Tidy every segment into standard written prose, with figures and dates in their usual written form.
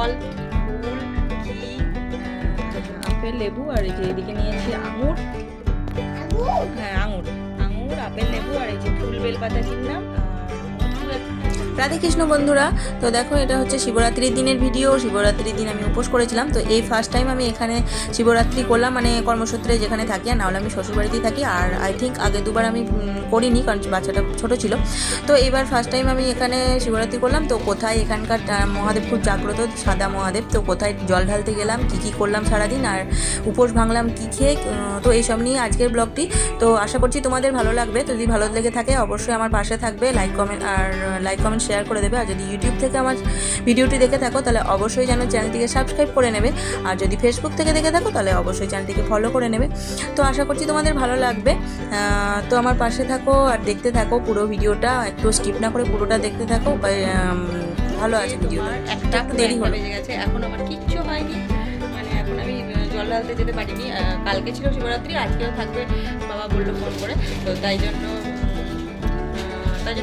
ফল, ফুল, ঘি, আপেল, লেবু, আর এই যে এদিকে নিয়েছি আঙুর। হ্যাঁ, আঙুর, আপেল, লেবু, আর এই যে ফুল বেলপাতা কিনলাম। রাধে কৃষ্ণ বন্ধুরা, তো দেখো এটা হচ্ছে শিবরাত্রির দিনের ভিডিও। শিবরাত্রির দিন আমি উপোস করেছিলাম, তো এই ফার্স্ট টাইম আমি এখানে শিবরাত্রি করলাম, মানে কর্মসূত্রে যেখানে থাকি। আর নাহলে আমি শ্বশুরবাড়িতেই থাকি। আর আই থিঙ্ক আগে দুবার আমি করিনি, কারণ বাচ্চাটা ছোটো ছিল। তো এবার ফার্স্ট টাইম আমি এখানে শিবরাত্রি করলাম। তো কোথায় এখানকার মহাদেব খুব জাগ্রত, সাদা মহাদেব। তো কোথায় জল ঢালতে গেলাম, কী কী করলাম সারাদিন, আর উপোস ভাঙলাম কী খেয়ে, তো এইসব নিয়ে আজকের ব্লগটি। তো আশা করছি তোমাদের ভালো লাগবে। তো যদি ভালো লেগে থাকে অবশ্যই আমার পাশে থাকবে, লাইক কমেন্ট শেয়ার করে দেবে। আর যদি ইউটিউব থেকে আমার ভিডিওটি দেখে থাকো তাহলে অবশ্যই যেন চ্যানেলটিকে সাবস্ক্রাইব করে নেবে। আর যদি ফেসবুক থেকে দেখে থাকো তাহলে অবশ্যই চ্যানেলটিকে ফলো করে নেবে। তো আশা করছি তোমাদের ভালো লাগবে। তো আমার পাশে থাকো আর দেখতে থাকো পুরো ভিডিওটা, একটু স্কিপ না করে পুরোটা দেখতে থাকো। ভালো আছে ভিডিওটা। একটু দেরি হয়ে গেছে, এখন আমার কিচ্ছু হয়নি, মানে এখন আমি জল ঢালতে যেতে পারিনি। কালকে ছিল শিবরাত্রি, আজকেও থাকবে বাবা বললো ফোন করে। তো তাই জন্য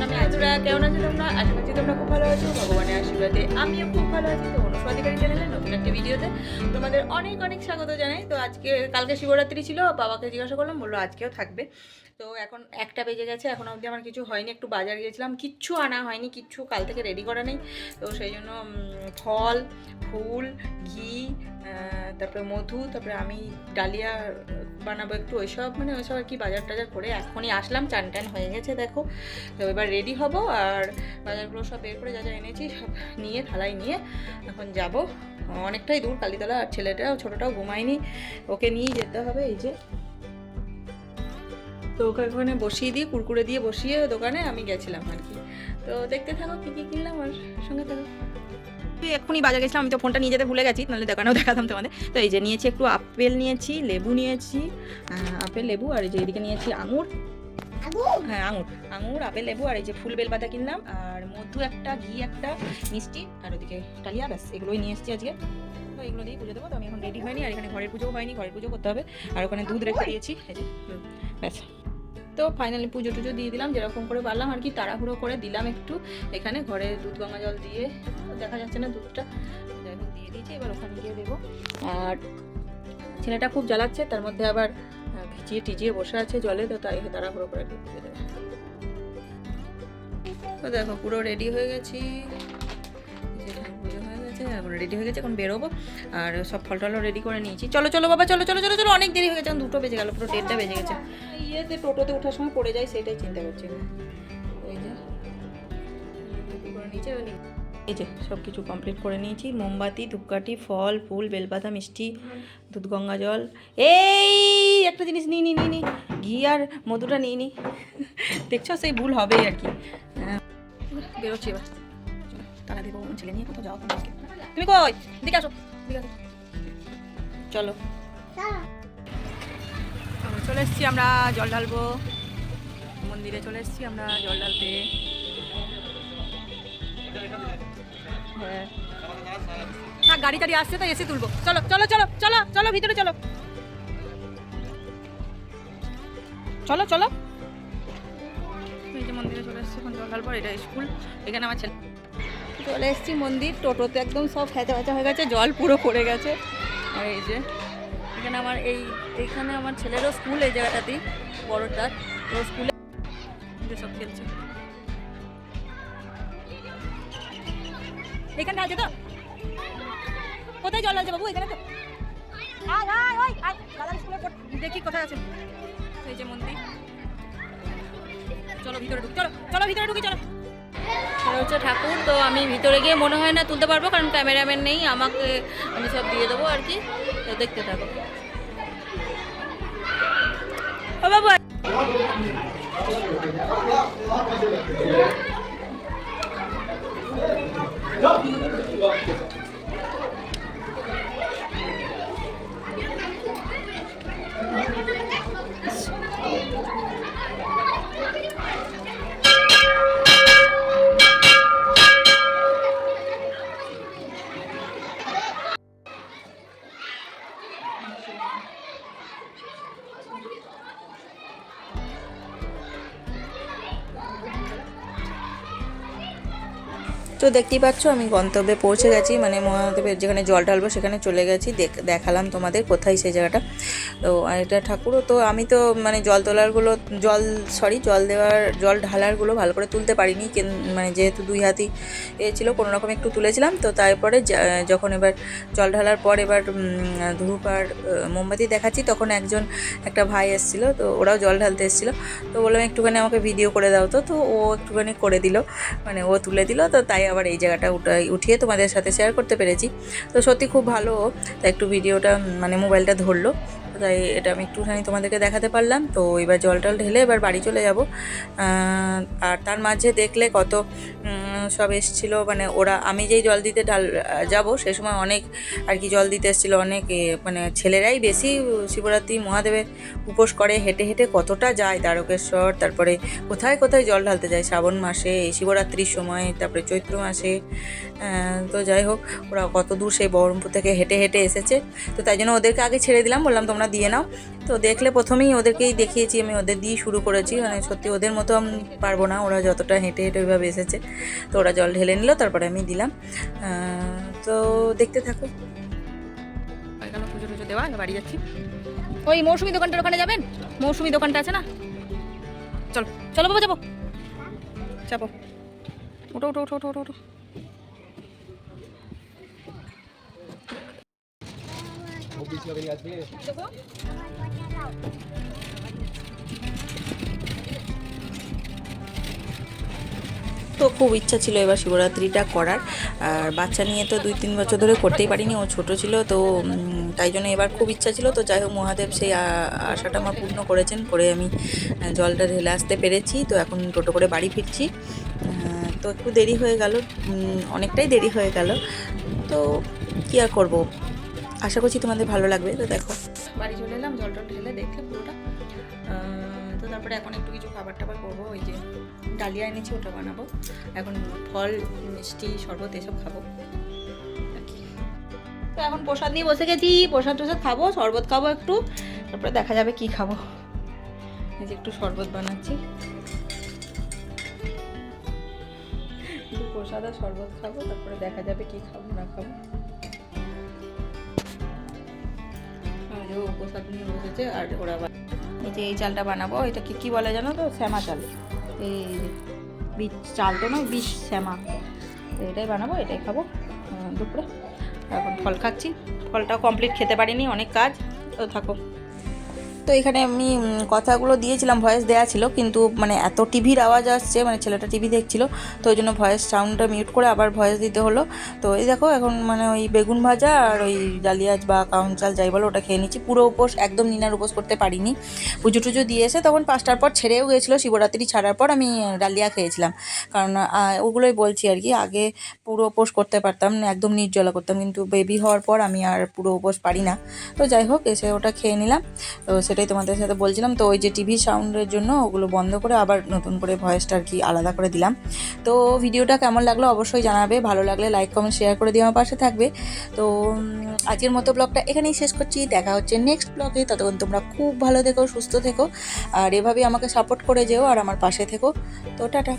আমি আজরা কেমন আছি তোমরা? আশা করছি তোমরা খুব ভালো আছো, ভগবানের আশীর্বাদে আমিও খুব ভালো আছি। তো অনুস্বাধিকারী চ্যানেলে নতুন একটা ভিডিওতে তোমাদের অনেক অনেক স্বাগত জানাই। তো কালকে শিবরাত্রি ছিল, বাবাকে জিজ্ঞাসা করলাম, বললো আজকেও থাকবে। তো এখন 1টা বেজে গেছে, এখনও অবধি আমার কিছু হয়নি। একটু বাজার গিয়েছিলাম, কিচ্ছু আনা হয়নি, কিচ্ছু কাল থেকে রেডি করা নেই। তো সেই জন্য ফল, ফুল, ঘি, তারপরে মধু, তারপরে আমি ডালিয়া বানাবো একটু, ওইসব আর কি বাজার টাজার করে এখনই আসলাম। চান টান হয়ে গেছে দেখো। তো এবার রেডি হব, আর বাজারগুলো সব বের করে যা যা এনেছি সব নিয়ে থালায় নিয়ে এখন যাব। অনেকটাই দূর কালীতলা, আর ছেলেটাও ছোটোটাও ঘুমায়নি, ওকে নিয়েই যেতে হবে। এই যে তো ওকে ওখানে বসিয়ে দিয়ে, কুরকুরে দিয়ে বসিয়ে দোকানে আমি গেছিলাম আর কি। তো দেখতে থাকো কী কী কিনলাম, আর সঙ্গে থাকো। এক্ষুনি বাজার গেছিলাম, আমি তো ফোনটা নিয়ে যেতে ভুলে গেছি, নাহলে দোকানেও দেখাতাম তোমাদের। তো এই যে নিয়েছি একটু আপেল, নিয়েছি লেবু, নিয়েছি আপেল, লেবু, আর এই যে এদিকে নিয়েছি আঙুর। হ্যাঁ, আঙুর, আপেল, লেবু, আর এই যে ফুল বেলপাতা কিনলাম, আর মধু একটা, ঘি একটা, মিষ্টি, আর ওদিকে ডালিয়া। ব্যাস এগুলোই নিয়ে এসেছি আজকে। তো এগুলো দিয়ে পুজো দেবো। তো আমি এখন রেডি হয়নি, আর এখানে ঘরের পুজোও হয়নি, ঘরের পুজো করতে হবে। আর ওখানে দুধ রেখে দিয়েছি, এই যে ব্যাস। তো ফাইনালি পুজো টুজো দিয়ে দিলাম, যেরকম করে পারলাম আর কি, তাড়াহুড়ো করে দিলাম একটু। এখানে ঘরে দুধ গঙ্গা জল দিয়ে, দেখা যাচ্ছে না দুধটা, যাই হোক দিয়ে দিয়েছি। এবার ওখানে গিয়ে দেবো। আর ছেলেটা খুব জ্বালাচ্ছে, তার মধ্যে আবার ভিজিয়ে টিজিয়ে বসে আছে জলে, তো তাই তাড়াহুড়ো করে একটু পুজো দেবো। তো দেখো পুরো রেডি হয়ে গেছি, পুজো হয়ে গেছে, এখন রেডি হয়ে গেছে, এখন বেরোবো। আর সব ফল টলও রেডি করে নিয়েছি। চলো চলো বাবা, চলো চলো চলো চলো, অনেক দেরি হয়ে গেছে, এখন 2টো বেজে গেল, পুরো 1:30টা বেজে গেছে। ইয়েতে টোটোতে ওঠার সময় পড়ে যায়, সেটাই চিন্তা করছি। এই যে নিচে এই যে সব কিছু কমপ্লিট করে নিয়েছি। মোমবাতি, ধূপকাঠি, ফল, ফুল, বেলপাতা, মিষ্টি, দুধ গঙ্গা জল। এই একটা জিনিস নিই, ঘি আর মধুটা নিই। দেখছো, সেই ভুল হবেই আর কি। বেরোচ্ছি এবার, তারা দেবো। ছেলে নিয়ে কোথাও যাও তোমাকে, তুমি কই? দিকে আসো, চলো। চলে এসছি আমরা জল ঢালবো, মন্দিরে চলে এসছি আমরা জল ঢালতে। হ্যাঁ, গাড়ি টাড়ি আসছে তো এসে তুলবো। চলো চলো চলো চলো চলো, ভিতরে চলো, চলো চলো। এই যে মন্দিরে চলে এসছি, এখন জল ঢালবো। এটা স্কুল, এখানে আমার ছেলে। চলে এসছি মন্দির, টোটোতে একদম সব ফেঁচা ফেঁচা হয়ে গেছে, জল পুরো পড়ে গেছে। আর এই যে এখানে এইখানে আমার ছেলেরও স্কুল, এই জায়গাটাতেই বড়টার, তো স্কুলে সব খেলছে। এখানটা আছে তো? কোথায় জল আছে বাবু? এখানে তো। দেখি কোথায় আছে। এই যে মন্দির, চলো ভিতরে ঢুকি, চলো ভিতরে ঢুকি, চলো। এটা হচ্ছে ঠাকুর। তো আমি ভিতরে গিয়ে মনে হয় না তুলতে পারবো, কারণ ক্যামেরাম্যান নেই, আমি সব দিয়ে দেবো আর কি। তো দেখতে থাকো। ও বাবু, তো দেখতেই পাচ্ছ আমি গন্তব্যে পৌঁছে গেছি, মানে মহাদেবের যেখানে জল ঢালবো সেখানে চলে গেছি। দেখালাম তোমাদের কোথায় সেই জায়গাটা। তো এটা ঠাকুরও তো আমি তো মানে জল তোলারগুলো জল জল ঢালারগুলো ভালো করে তুলতে পারিনি, মানে যেহেতু 2 হাতই ছিল কোনো রকম একটু তুলেছিলাম। তো তারপরে যখন এবার জল ঢালার পর এবার ধূপ আর মোমবাতি দেখাচ্ছি, তখন একটা ভাই এসেছিলো, তো ওরাও জল ঢালতে এসেছিলো। তো বললাম একটুখানি আমাকে ভিডিও করে দাও। তো ও একটুখানি করে দিল, মানে ও তুলে দিল। তো তাই আবার এই জায়গাটা উঠিয়ে তোমাদের সাথে শেয়ার করতে পেরেছি। তো সত্যি খুব ভালো, তাই একটু ভিডিওটা মানে মোবাইলটা ধরলো, তাই এটা আমি একটুখানি তোমাদেরকে দেখাতে পারলাম। তো এবার জল টল ঢেলে এবার বাড়ি চলে যাব। আর তার মাঝে দেখলে কত সব এসছিল, মানে ওরা আমি যেই জল দিতে যাব সে সময় অনেক আর কি জল দিতে এসেছিলো অনেক, মানে ছেলেরাই বেশি শিবরাত্রি মহাদেবের উপোস করে, হেঁটে হেঁটে কতটা যায় তারকেশ্বর, তারপরে কোথায় কোথায় জল ঢালতে যায় শ্রাবণ মাসে, এই শিবরাত্রির সময়, তারপরে চৈত্র মাসে। তো যাই হোক, ওরা কত দূর সেই বহরমপুর থেকে হেঁটে হেঁটে এসেছে। তো তাই জন্য ওদেরকে আগে ছেড়ে দিলাম, বললাম তোমরা দিয়ে নাও। তো দেখলে প্রথমেই ওদেরকেই দেখিয়েছি, আমি ওদের দিয়ে শুরু করেছি, মানে সত্যি ওদের মতো আমি পারবো না, ওরা যতটা হেঁটে হেঁটে ওইভাবে এসেছে। তো ওরা জল ঢেলে নিল, তারপরে আমি দিলাম। তো দেখতে থাকো। পুজো টুজো দেওয়া, বাড়ি যাচ্ছি। ওই মৌসুমি দোকানটার ওখানে যাবেন, মৌসুমি দোকানটা আছে না, চলো চলো বাবা, যাবো, চাপো, ওঠো ওঠো ওঠো ওঠো ওঠো। তো খুব ইচ্ছা ছিল এবার শিবরাত্রিটা করার, আর বাচ্চা নিয়ে তো 2-3 বছর ধরে করতেই পারিনি, ও ছোট ছিল। তো তাই জন্য এবার খুব ইচ্ছা ছিল। তো যাই হোক, মহাদেব সেই আশাটা আমার পূর্ণ করেছেন, করে আমি জলটা ঢেলে আসতে পেরেছি। তো এখন টোটো করে বাড়ি ফিরছি। তো একটু দেরি হয়ে গেল, অনেকটাই দেরি হয়ে গেল। তো কী আর করবো, আশা করছি তোমাদের ভালো লাগবে। তো দেখো বাড়ি চলে এলাম, জলটা ঢেলে দেখলে পুরোটা। তো তারপরে এখন একটু কিছু খাবার টাবার করবো, ওই যে ডালিয়া এনেছি ওটা বানাবো, এখন ফল মিষ্টি শরবত এসব খাবো আর কি। তো এখন প্রসাদ নিয়ে বসে গেছি, প্রসাদ টসাদ খাবো, শরবত খাবো একটু, তারপরে দেখা যাবে কি খাবো। এই যে একটু শরবত বানাচ্ছি, একটু প্রসাদ আর শরবত খাবো, তারপরে দেখা যাবে কি খাবো না খাবো। প্রসাদ নিয়ে বসেছে, আর ওরা এই যে এই চালটা বানাবো, এটা কি বলে জানো তো, শ্যামা চাল, এই বীজ চাল তো নয়, বীজ শ্যামা, তো এটাই বানাবো, এটাই খাবো দুপুরে। এখন ফল খাচ্ছি, ফলটাও কমপ্লিট খেতে পারিনি, অনেক কাজ। তো থাকো। তো এখানে আমি কথাগুলো দিয়েছিলাম, ভয়েস দেওয়া ছিল, কিন্তু মানে এত টিভির আওয়াজ আসছে, মানে ছেলেটা টিভি দেখছিল, তো ওই জন্য ভয়েস সাউন্ডটা মিউট করে আবার ভয়েস দিতে হলো। তো এই দেখো এখন মানে ওই বেগুন ভাজা আর ওই ডালিয়াজ বা কাউন চাল যাই বলো ওটা খেয়ে নিচ্ছি। পুরো উপোস একদম নিনার উপোস করতে পারিনি, পুজো টুজো দিয়ে এসে তখন 5টার পর ছেড়েও গিয়েছিলো, শিবরাত্রি ছাড়ার পর আমি ডালিয়া খেয়েছিলাম, কারণ ওগুলোই বলছি আর কি। আগে পুরো উপোস করতে পারতাম, একদম নির্জলা করতাম, কিন্তু বেবি হওয়ার পর আমি আর পুরো উপোস পারি না। তো যাই হোক, এসে ওটা খেয়ে নিলাম। তো সেটাই তোমাদের সাথে বলছিলাম। তো ওই যে টিভি সাউন্ডের জন্য ওগুলো বন্ধ করে আবার নতুন করে ভয়েসটা আর কি আলাদা করে দিলাম। তো ভিডিওটা কেমন লাগলো অবশ্যই জানাবে, ভালো লাগলে লাইক কমেন্ট শেয়ার করে দিয়ে আমার পাশে থাকবে। তো আজকের মতো ব্লগটা এখানেই শেষ করছি, দেখা হচ্ছে নেক্সট ব্লগে। ততক্ষণ তোমরা খুব ভালো থেকো, সুস্থ থেকো, আর এভাবেই আমাকে সাপোর্ট করে যেও আর আমার পাশে থেকো। তো টাটা।